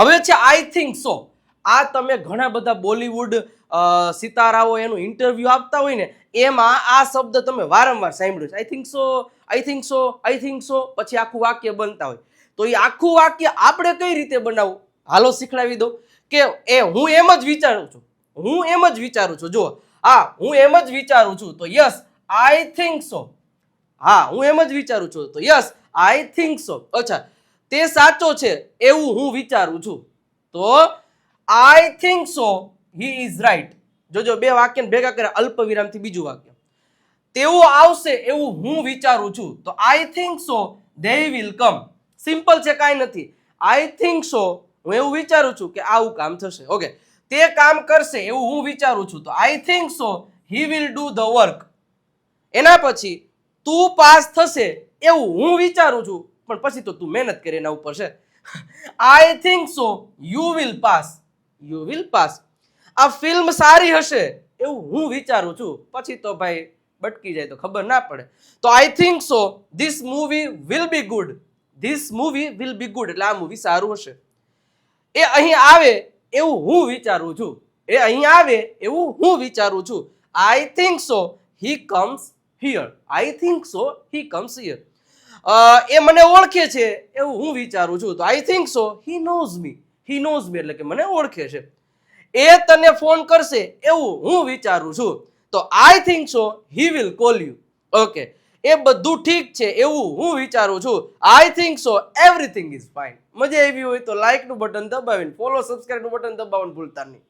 હવે છે આઈ થિંક સો. આ તમે ઘણા બધા બોલિવૂડ સિતારાઓ એનું ઇન્ટરવ્યુ આપતા હોય ને, એમાં આ શબ્દ તમે વારંવાર સાંભળ્યો છે. આઈ થિંક સો, આઈ થિંક સો, આઈ થિંક સો, પછી આખું વાક્ય બનતા હોય. તો એ આખું વાક્ય આપણે કઈ રીતે બનાવવું, હાલો શીખડાવી દો. કે હું એમ જ વિચારું છું, હું એમ જ વિચારું છું. જો હું એમ જ વિચારું છું, તો યસ આઈ થિંક સો. હું એમ જ વિચારું છું, તો યસ આઈ થિંક સો. અચ્છા, તે સાચો છે એવું હું વિચારું છું, તો I think so he is right. જોજો, બે વાક્યને ભેગા કર્યા, અલ્પ વિરામથી બીજું વાક્ય. તેઓ આવશે એવું હું વિચારું છું, તો I think so they will come. Simple છે, કાંઈ નથી. આઈ થિંક સો, હું એવું વિચારું છું કે આવું કામ થશે. ઓકે, તે કામ કરશે એવું હું વિચારું છું, તો I think so he will do the work. એના પછી તું પાસ થશે એવું હું વિચારું છું, પણ પછી તો તું મહેનત કરે એના ઉપર છે. આઈ think so you will pass. You will pass. આ ફિલ્મ સારી હશે એવું હું વિચારું છું, પછી તો ભાઈ બટકી જાય તો ખબર ના પડે. તો I think so this movie will be good. This movie will be good એટલે આ મૂવી સારું હશે. એ અહીં આવે એવું હું વિચારું છું. એ અહીં આવે એવું હું વિચારું છું. I think so he comes here. I think so he comes here. એ મને ઓળખે છે એવું હું વિચારું છું, તો I think so he knows me. He knows me એટલે કે મને ઓળખે છે. એ તને ફોન કરશે એવું હું વિચારું છું, તો I think so he will call you. Okay, એ બધું ઠીક છે એવું હું વિચારું છું. I think so everything is fine. મજા આવી હોય તો લાઇક નું બટન દબાવીને ફોલો સબસ્ક્રાઇબ નું બટન દબાવવાનું ભૂલતા નહીં.